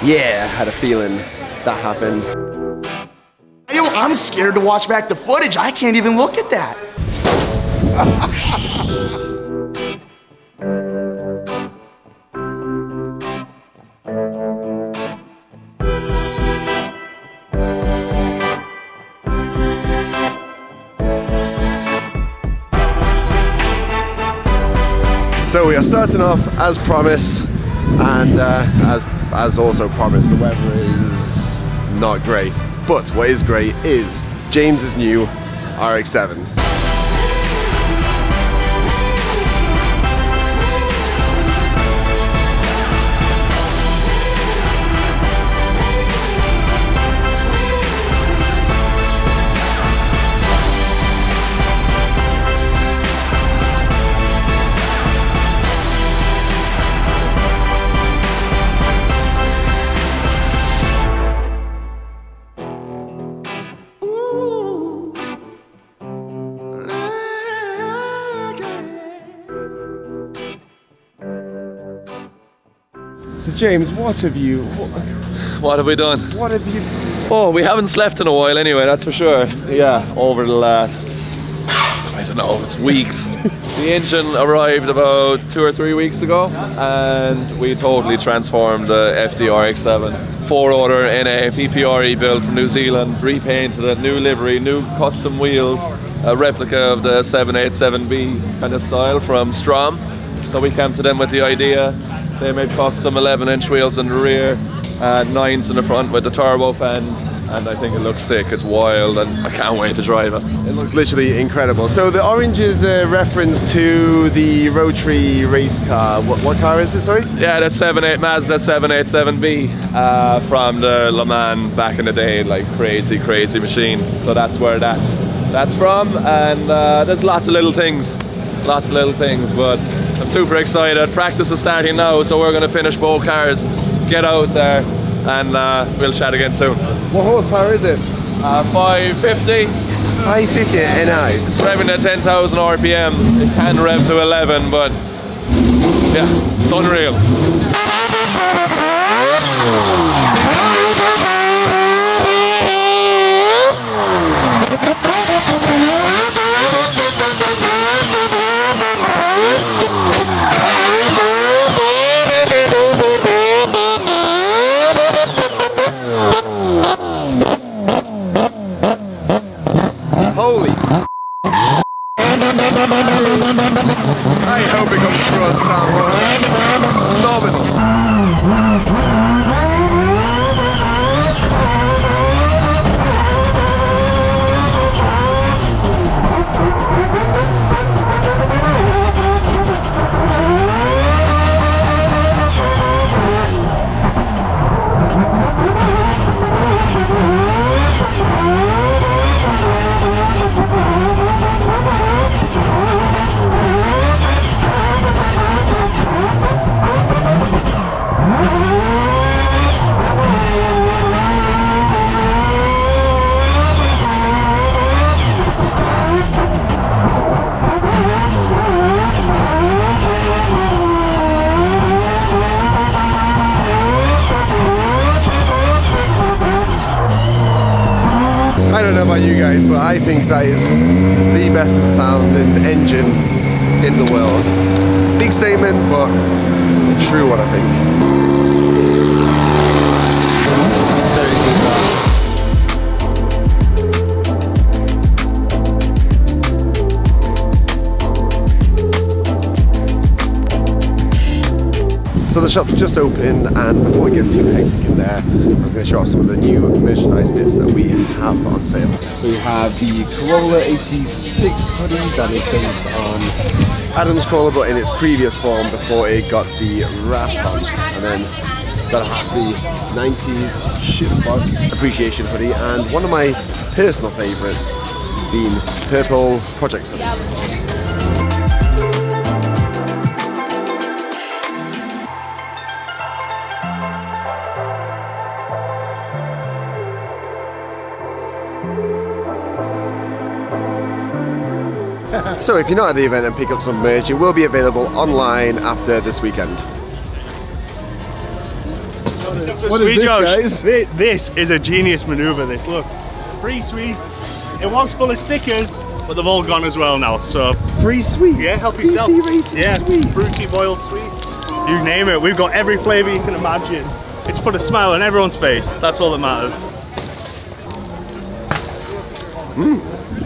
Yeah, I had a feeling that happened. I'm scared to watch back the footage. I can't even look at that. So we are starting off as promised, and as also promised, the weather is not great. But what is great is James's new RX-7. So James, what have we done? What have you... Oh, we haven't slept in a while anyway, that's for sure. Yeah, over the last, I don't know, it's weeks. The engine arrived about 2 or 3 weeks ago, and we totally transformed the FD RX-7. 4-rotor in a PPRE build from New Zealand, repainted it, new livery, new custom wheels, a replica of the 787B kind of style from Strom. So we came to them with the idea. They made custom 11-inch wheels in the rear, 9s in the front with the turbo fans, and I think it looks sick. It's wild, and I can't wait to drive it. It looks literally incredible. So the orange is a reference to the rotary race car. What car is this, sorry? Yeah, the Mazda 787B from the Le Mans back in the day, like crazy machine. So that's where that's from, and there's lots of little things. But I'm super excited. Practice is starting now, so we're going to finish both cars, get out there, and we'll chat again soon. What horsepower is it? 550. 550 NI. It's revving at 10,000 RPM. It can rev to 11, but yeah, it's unreal. Holy! I hope it comes through on sound. Phenomenal. I don't know about you guys, but I think that is the best sounding engine in the world. Big statement, but a true one, I think. So the shop's just open, and before it gets too hectic in there, I'm just going to show off some of the new merchandise bits that we have on sale. So we have the Corolla 86 hoodie that is based on Adam's Corolla, but in its previous form before it got the wrap on. And then gotta have the 90s shitbox appreciation hoodie, and one of my personal favourites being purple Project hoodie. So if you're not at the event and pick up some merch, it will be available online after this weekend. What is this, guys? This is a genius maneuver, this, look. Free sweets. It was full of stickers, but they've all gone as well now, so. Free sweets? Yeah, help yourself. PC Racing yeah, sweets. Fruity boiled sweets. You name it, we've got every flavour you can imagine. It's put a smile on everyone's face, that's all that matters.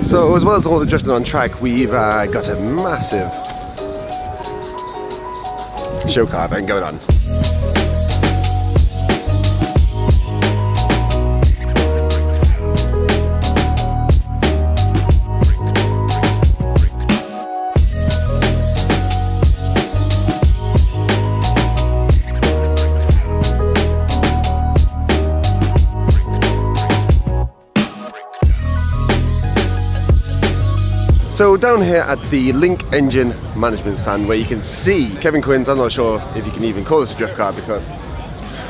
So as well as all the drifting on track, we've got a massive show car event going on. So down here at the Link Engine Management stand, where you can see Kevin Quinn's, I'm not sure if you can even call this a drift car because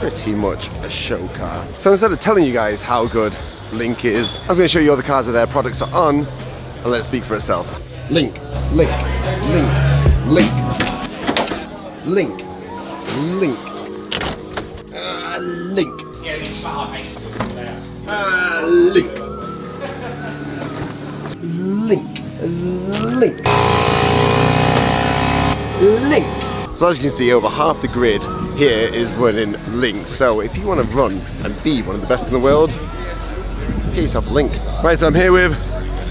it's pretty much a show car. So instead of telling you guys how good Link is, I'm going to show you all the cars that their products are on and let it speak for itself. Link, Link, Link, Link, Link, Link, Link, Link, Link. Link. Link. So as you can see, over half the grid here is running Link. So if you want to run and be one of the best in the world, get yourself a Link. Right, so I'm here with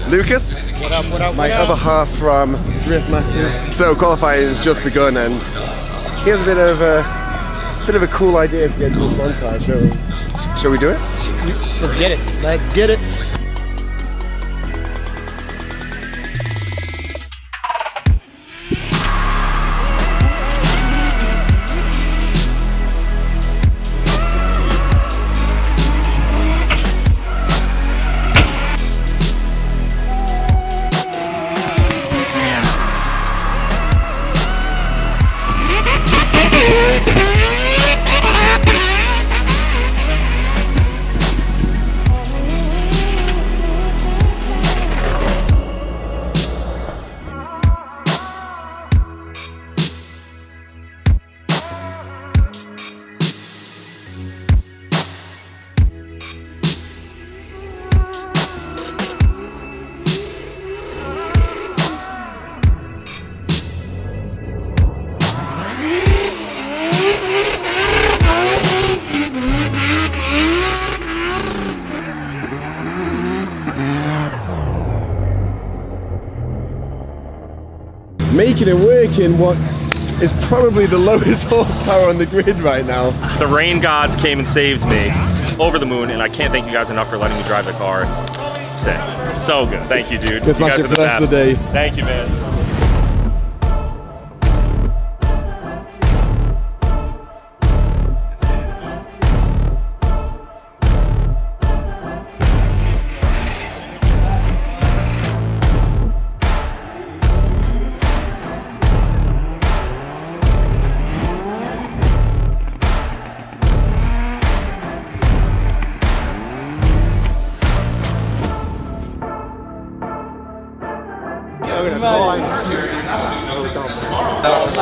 Lucas. What up, what up, my other half from Drift Masters. So qualifying has just begun and he has a bit of a cool idea to get into his montage. Shall we do it? Let's get it. Let's get it. Making it work in what is probably the lowest horsepower on the grid right now. The rain gods came and saved me. Over the moon, and I can't thank you guys enough for letting me drive the car. It's sick. So good. Thank you, dude. You guys are the best. Thank you, man.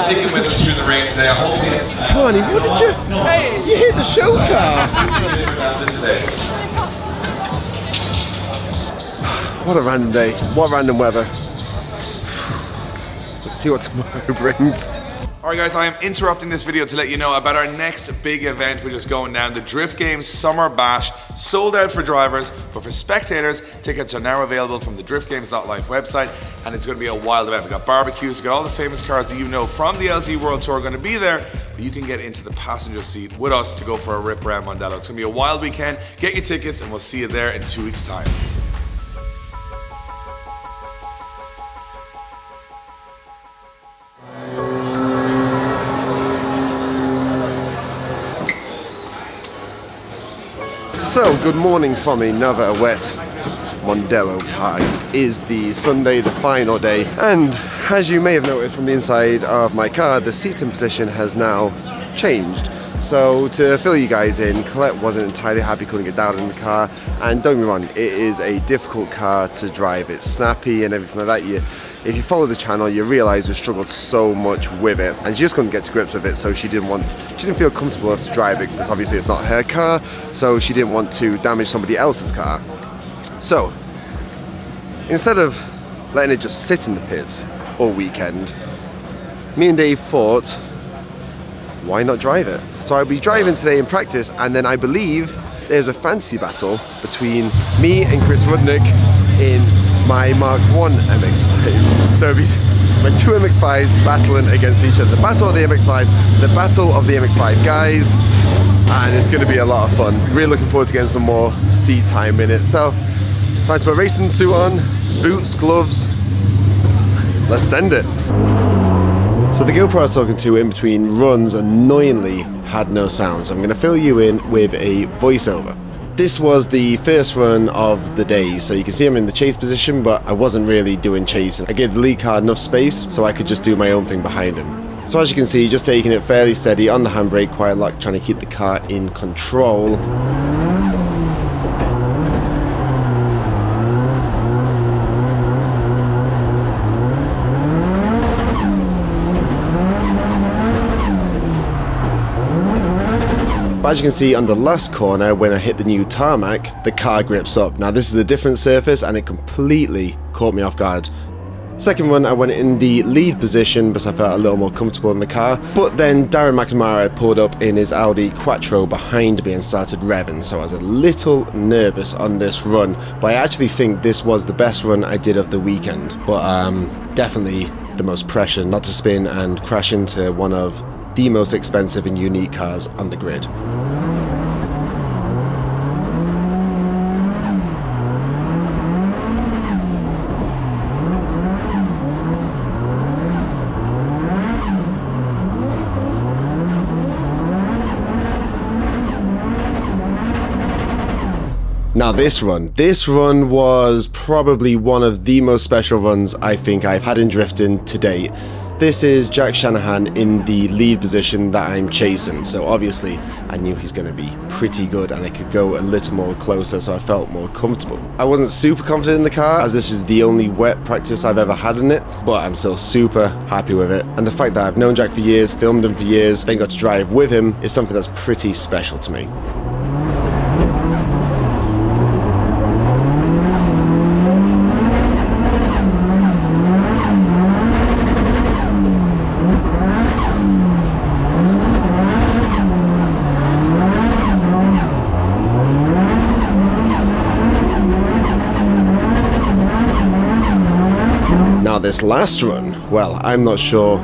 Sticking with us through the rain today. I hope you. Connie, what did you? Hey, you hit the show car. What a random day. What random weather. Let's see what tomorrow brings. Alright guys, I am interrupting this video to let you know about our next big event which is going down, the Drift Games Summer Bash. Sold out for drivers, but for spectators, tickets are now available from the driftgames.life website, and it's going to be a wild event. We've got barbecues, we've got all the famous cars that you know from the LZ World Tour going to be there, but you can get into the passenger seat with us to go for a rip around Mondello. It's going to be a wild weekend. Get your tickets and we'll see you there in 2 weeks' time. So, good morning from another wet Mondello Park. It is the Sunday, the final day, and as you may have noticed from the inside of my car, the seating position has now changed. So to fill you guys in, Colette wasn't entirely happy, couldn't get down in the car, and don't get me wrong, it is a difficult car to drive. It's snappy and everything like that. if you follow the channel, you realize we've struggled so much with it, and she just couldn't get to grips with it, so she didn't feel comfortable enough to drive it, because obviously it's not her car, so she didn't want to damage somebody else's car. So, instead of letting it just sit in the pits all weekend, me and Dave thought, why not drive it? So I'll be driving today in practice, and then I believe there's a fantasy battle between me and Chris Rudnick in my Mark 1 MX-5. So it'll be my 2 MX-5s battling against each other. The battle of the MX-5, the battle of the MX-5 guys, and it's going to be a lot of fun. Really looking forward to getting some more seat time in it. So, time to put a racing suit on, boots, gloves, let's send it. So the GoPro I was talking to in between runs annoyingly had no sound, so I'm going to fill you in with a voiceover. This was the first run of the day, so you can see I'm in the chase position, but I wasn't really doing chasing. I gave the lead car enough space so I could just do my own thing behind him. So as you can see, just taking it fairly steady on the handbrake, quite a lot, trying to keep the car in control. But as you can see on the last corner, when I hit the new tarmac, the car grips up. Now this is a different surface and it completely caught me off guard. Second run I went in the lead position because I felt a little more comfortable in the car, but then Darren McNamara pulled up in his Audi Quattro behind me and started revving, so I was a little nervous on this run, but I actually think this was the best run I did of the weekend. But definitely the most pressure not to spin and crash into one of the most expensive and unique cars on the grid. Now this run was probably one of the most special runs I think I've had in drifting to date. This is Jack Shanahan in the lead position that I'm chasing, so obviously I knew he's going to be pretty good and I could go a little more closer, so I felt more comfortable. I wasn't super confident in the car as this is the only wet practice I've ever had in it, but I'm still super happy with it, and the fact that I've known Jack for years, filmed him for years, then got to drive with him is something that's pretty special to me. Now this last run, well, I'm not sure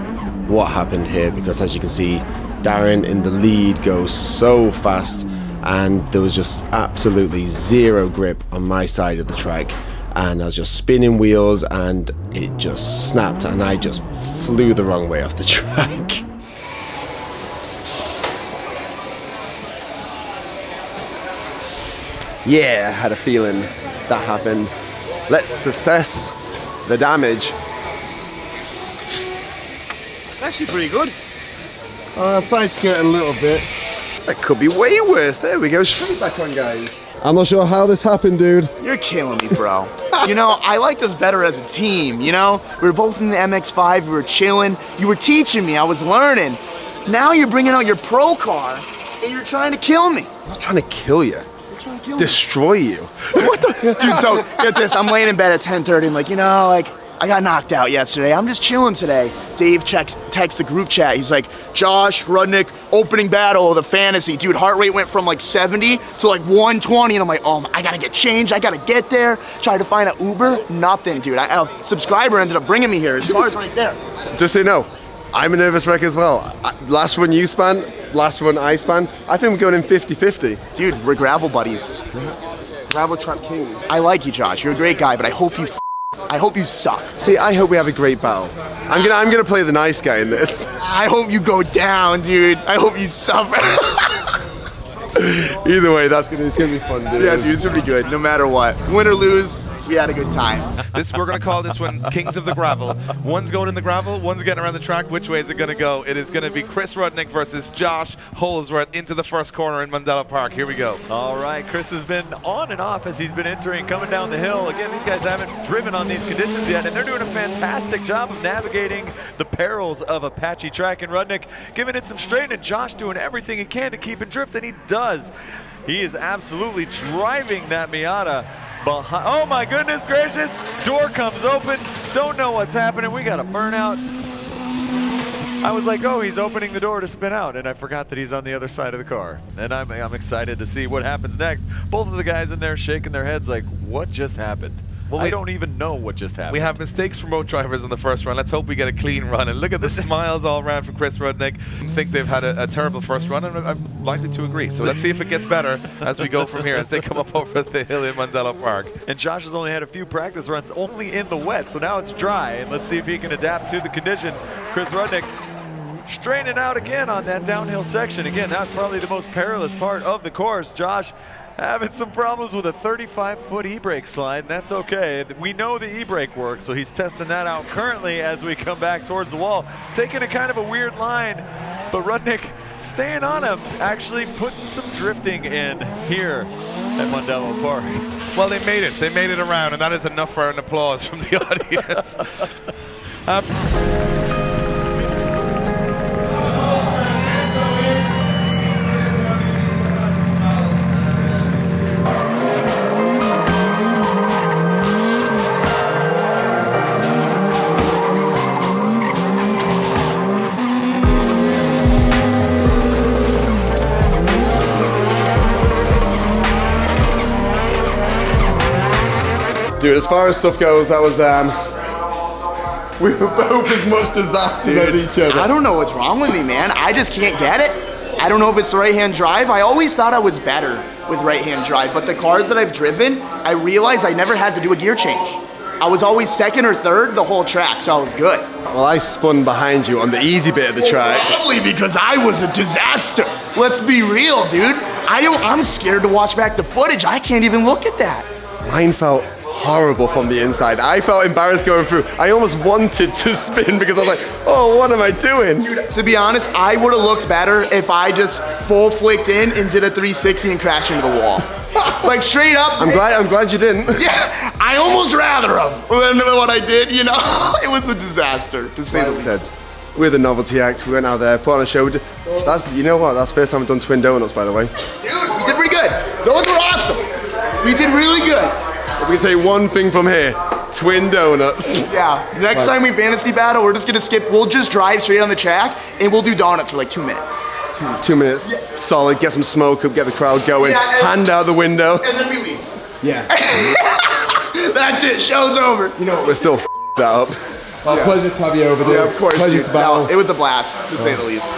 what happened here, because as you can see, Darren in the lead goes so fast and there was just absolutely zero grip on my side of the track, and I was just spinning wheels and it just snapped and I just flew the wrong way off the track. Yeah, I had a feeling that happened. Let's assess the damage. Actually pretty good. Side skirting a little bit. That could be way worse. There we go, straight back on, guys. I'm not sure how this happened, dude. You're killing me, bro. You know, I liked us better as a team, you know? We were both in the MX-5, we were chilling. You were teaching me, I was learning. Now you're bringing out your pro car and you're trying to kill me. I'm not trying to kill you. Destroy you. What the? Dude, so get this, I'm laying in bed at 10:30 and like, you know, like, I got knocked out yesterday. I'm just chilling today. Dave texts the group chat. He's like, Josh, Rudnick, opening battle of the fantasy. Dude, heart rate went from like 70 to like 120. And I'm like, oh, I gotta get changed. I gotta get there. Tried to find an Uber. Nothing, dude. A subscriber ended up bringing me here. His car's right there. Just so you know, I'm a nervous wreck as well. Last run you span, last run I span. I think we're going in 50-50. Dude, we're gravel buddies. Gravel trap kings. I like you, Josh. You're a great guy, but I hope you suck. See, I hope we have a great battle. I'm gonna play the nice guy in this. I hope you go down, dude. I hope you suffer. Either way, it's gonna be fun, dude. Yeah, dude, it's gonna be good, no matter what. Win or lose, We had a good time. We're going to call this one Kings of the Gravel. One's going in the gravel, one's getting around the track. Which way is it going to go? It is going to be Chris Rudnick versus Josh Holsworth into the first corner in Mandela Park. Here we go. All right, Chris has been on and off as he's been entering, coming down the hill. Again, these guys haven't driven on these conditions yet, and they're doing a fantastic job of navigating the perils of a patchy track. And Rudnick giving it some straight, and Josh doing everything he can to keep it drift, and he does. He is absolutely driving that Miata behind. Oh my goodness gracious, door comes open, don't know what's happening, we got a burnout. I was like, oh, he's opening the door to spin out, and I forgot that he's on the other side of the car. And I'm excited to see what happens next. Both of the guys in there shaking their heads like, what just happened? Well, they don't even know what just happened. We have mistakes from both drivers in the first run. Let's hope we get a clean run. And look at the smiles all around for Chris Rudnick. I think they've had a terrible first run, and I'm likely to agree. So let's see if it gets better as we go from here, as they come up over the hill in Mandela Park. And Josh has only had a few practice runs, only in the wet, so now it's dry. And let's see if he can adapt to the conditions. Chris Rudnick straining out again on that downhill section. Again, that's probably the most perilous part of the course. Josh having some problems with a 35-foot e-brake slide, and that's okay. We know the e-brake works, so he's testing that out currently as we come back towards the wall. Taking a kind of a weird line, but Rudnick staying on him, actually putting some drifting in here at Mandela Park. Well, they made it. They made it around, and that is enough for an applause from the audience. Dude, as far as stuff goes, that was we were both as much disasters as each other. I don't know what's wrong with me, man. I just can't get it. I don't know if it's the right-hand drive. I always thought I was better with right-hand drive, but the cars that I've driven, I realized I never had to do a gear change. I was always second or third the whole track, so I was good. Well, I spun behind you on the easy bit of the track. Probably because I was a disaster. Let's be real, dude. I'm scared to watch back the footage. I can't even look at that. Mine felt horrible from the inside. I felt embarrassed going through. I almost wanted to spin because I was like, oh, what am I doing? Dude, to be honest, I would have looked better if I just full flicked in and did a 360 and crashed into the wall. Like straight up. I'm glad you didn't. Yeah, I almost rather have than what I did, you know? It was a disaster, to say the least. We're the novelty act. We went out there, put on a show. You know what? That's the first time I've done twin donuts, by the way. Dude, we did pretty good. Those were awesome. We did really good. We can take one thing from here, twin donuts. Yeah, next time we fantasy battle, we're just gonna skip, we'll just drive straight on the track and we'll do donuts for like 2 minutes. 2 minutes, solid, get some smoke up, get the crowd going, hand out the window. And then we leave. Yeah. That's it, show's over. You know what, we're still that up. Well, pleasure to have you over there. Yeah, of course, pleasure dude. to battle. No, it was a blast, to say the least.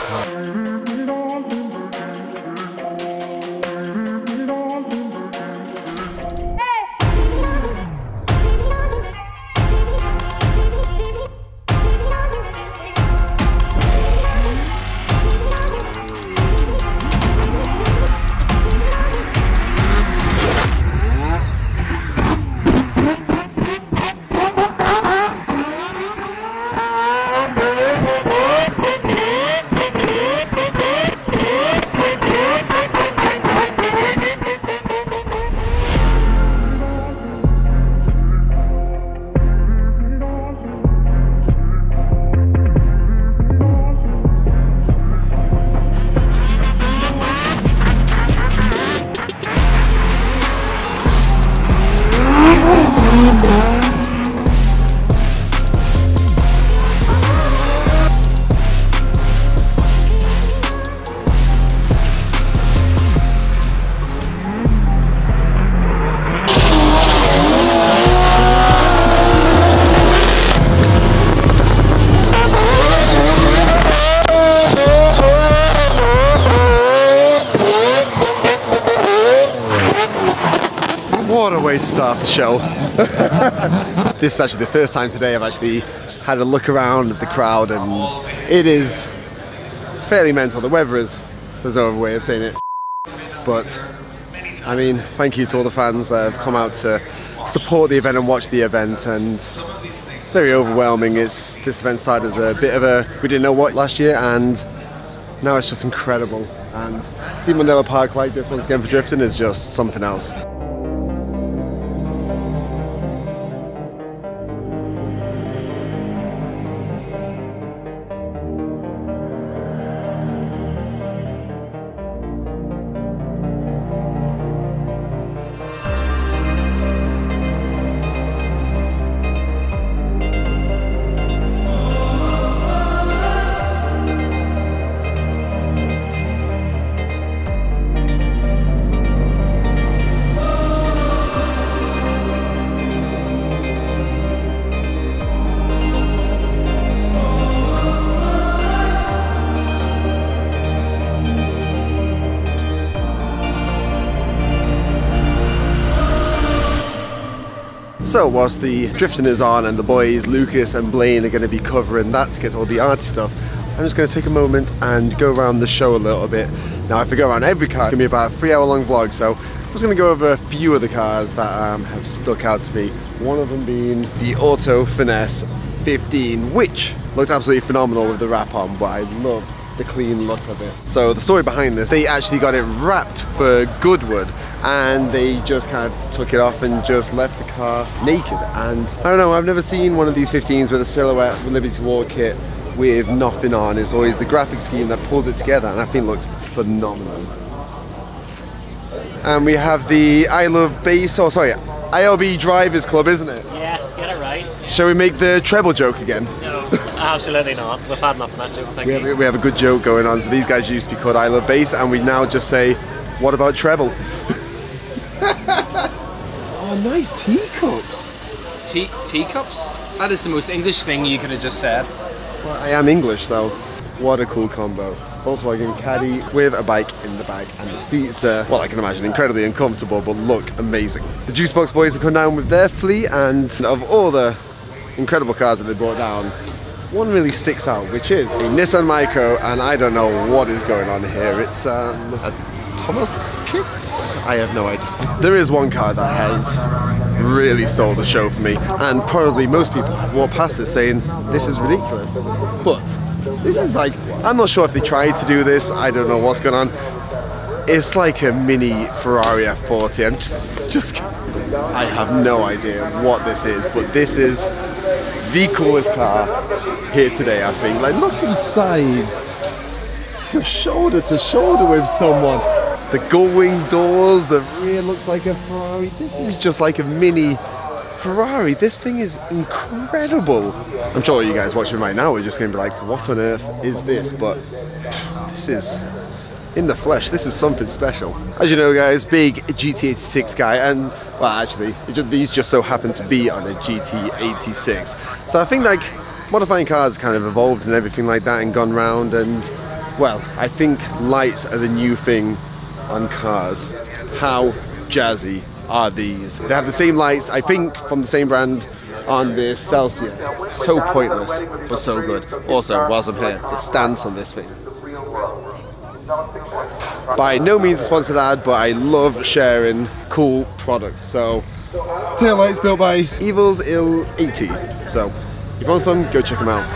What a way to start the show. This is actually the first time today I've actually had a look around at the crowd, and it is fairly mental. The weather is, there's no other way of saying it, but I mean, thank you to all the fans that have come out to support the event and watch the event, and it's very overwhelming. This event started as a bit of a, we didn't know what last year, and now it's just incredible. And seeing Mandela Park like this once again for drifting is just something else. So whilst the drifting is on and the boys Lucas and Blaine are going to be covering that to get all the arty stuff, I'm just going to take a moment and go around the show a little bit. Now if I go around every car, it's going to be about a 3-hour long vlog, so I'm just going to go over a few of the cars that have stuck out to me. One of them being the Auto Finesse 15, which looked absolutely phenomenal with the wrap on, but I love the clean look of it. So the story behind this, they actually got it wrapped for Goodwood and they just kind of took it off and just left the car naked. And I don't know, I've never seen one of these 15s with a silhouette with Liberty Walk kit with nothing on. It's always the graphic scheme that pulls it together, and I think it looks phenomenal. And we have the I Love Bass, or sorry, ILB Drivers Club, isn't it? Yes, get it right. Shall we make the treble joke again? No, absolutely not. We've had enough of that joke, thank you. We have a good joke going on. So these guys used to be called I Love Bass, and we now just say, what about treble? Oh, nice teacups. Teacups? That is the most English thing you could have just said. Well, I am English, though. What a cool combo. Volkswagen Caddy with a bike in the back, and the seats are, well, I can imagine, incredibly uncomfortable, but look amazing. The Juicebox boys have come down with their fleet, and of all the incredible cars that they brought down, one really sticks out, which is a Nissan Micro, and I don't know what is going on here. It's a Thomas Kits? I have no idea. There is one car that has really sold the show for me, and probably most people have walked past it saying, this is ridiculous. But this is like, I'm not sure if they tried to do this, I don't know what's going on. It's like a mini Ferrari F40. I'm just I have no idea what this is, but this is the coolest car here today, I think. Like, look inside. You're shoulder to shoulder with someone. The gull-wing doors, the rear looks like a Ferrari. This is just like a mini Ferrari. This thing is incredible. I'm sure you guys watching right now are just going to be like, what on earth is this? But this is, in the flesh, this is something special. As you know, guys, big GT86 guy, and well, actually, these just so happen to be on a GT86. So I think like modifying cars kind of evolved and everything like that and gone round, and well, I think lights are the new thing on cars. How jazzy are these? They have the same lights, I think, from the same brand on the Celsior. So pointless, but so good. Also, whilst I'm here, the stance on this thing. By no means a sponsored ad, but I love sharing cool products. So, tail lights built by Evils Ill 80. So, if you want some, go check them out.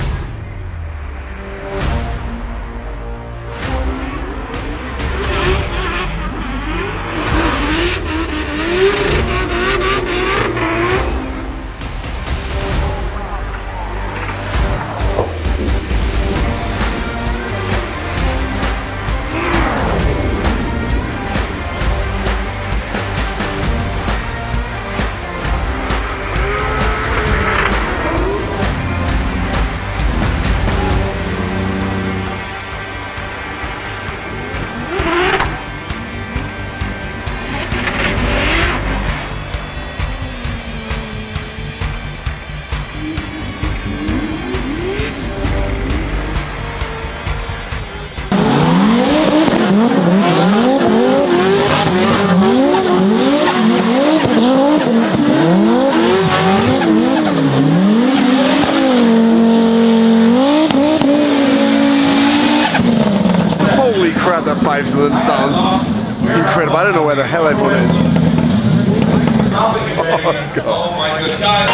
That 5-cylinder sounds incredible. I don't know where the hell everyone is. Oh, God. Oh my good God.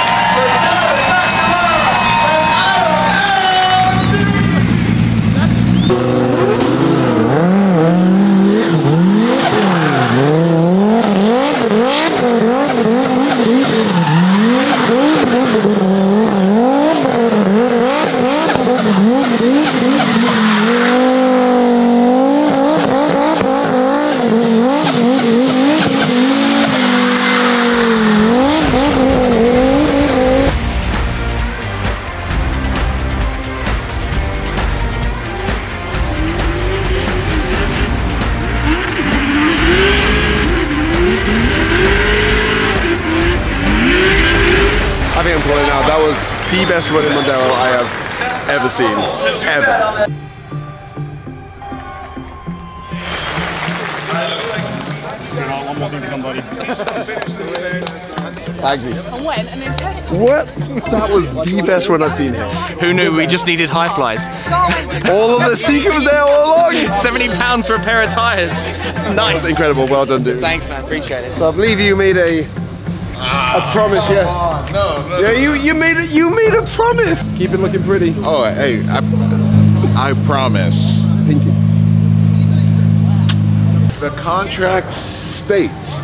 I think I'm calling out. That was the best run in Mondeo I have ever seen. Ever. One more thing to come, buddy. Bagsy. What? That was the best run I've seen here. Who knew we just needed high flies? All of the secret was there all along. £70 for a pair of tyres. Nice. That's incredible. Well done, dude. Thanks, man. Appreciate it. So I believe you made a promise, yeah. No. Yeah, you made a promise. Keep it looking pretty. Oh, hey, I promise. Pinky. The contract states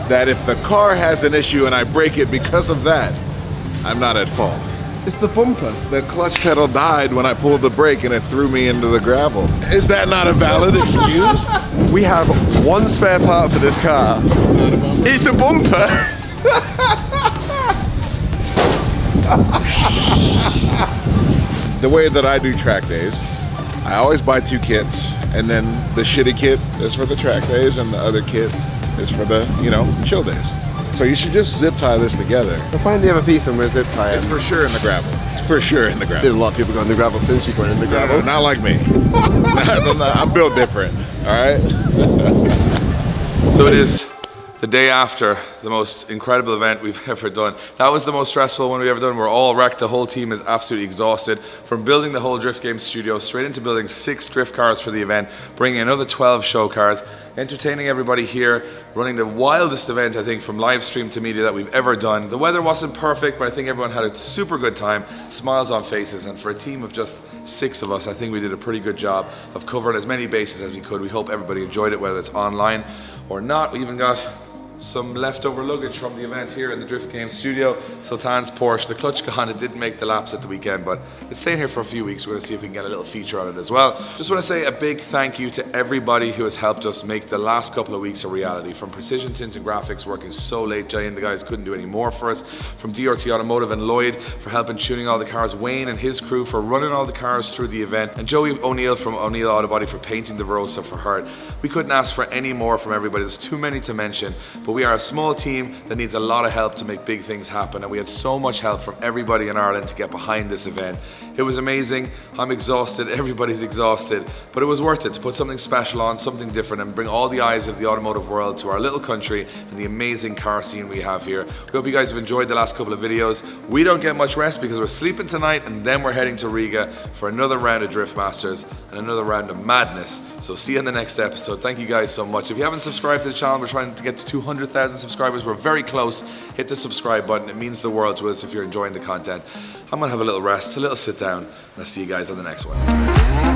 that if the car has an issue and I break it because of that, I'm not at fault. It's the bumper. The clutch pedal died when I pulled the brake and it threw me into the gravel. Is that not a valid excuse? We have one spare part for this car. It's the bumper. The way that I do track days, I always buy 2 kits, and then the shitty kit is for the track days and the other kit is for the, you know, chill days. So you should just zip tie this together. I find the other piece and we're zip tie it. It's for sure in the gravel. It's for sure in the gravel. There's a lot of people going in the gravel since you went in the gravel. Not like me. I'm built different, all right? So it is the day after the most incredible event we've ever done. That was the most stressful one we've ever done. We're all wrecked. The whole team is absolutely exhausted. From building the whole Drift Games studio, straight into building 6 drift cars for the event, bringing another 12 show cars, entertaining everybody here, running the wildest event, I think, from live stream to media that we've ever done. The weather wasn't perfect, but I think everyone had a super good time, smiles on faces, and for a team of just 6 of us, I think we did a pretty good job of covering as many bases as we could. We hope everybody enjoyed it, whether it's online or not. We even got some leftover luggage from the event here in the Drift Games studio. Sultan's Porsche, the clutch gone. It didn't make the laps at the weekend, but it's staying here for a few weeks. We're gonna see if we can get a little feature on it as well. Just wanna say a big thank you to everybody who has helped us make the last couple of weeks a reality. From Precision Tint and Graphics, working so late. Jay and the guys couldn't do any more for us. From DRT Automotive and Lloyd for helping tuning all the cars. Wayne and his crew for running all the cars through the event. And Joey O'Neill from O'Neill Autobody for painting the Verosa for her. We couldn't ask for any more from everybody. There's too many to mention, but we are a small team that needs a lot of help to make big things happen, and we had so much help from everybody in Ireland to get behind this event. It was amazing. I'm exhausted, everybody's exhausted, but it was worth it to put something special on, something different, and bring all the eyes of the automotive world to our little country and the amazing car scene we have here. We hope you guys have enjoyed the last couple of videos. We don't get much rest because we're sleeping tonight, and then we're heading to Riga for another round of Drift Masters and another round of madness. So see you in the next episode. Thank you guys so much. If you haven't subscribed to the channel, we're trying to get to 200,000 subscribers. We're very close. Hit the subscribe button. It means the world to us if you're enjoying the content. I'm gonna have a little rest, a little sit down, and I'll see you guys on the next one.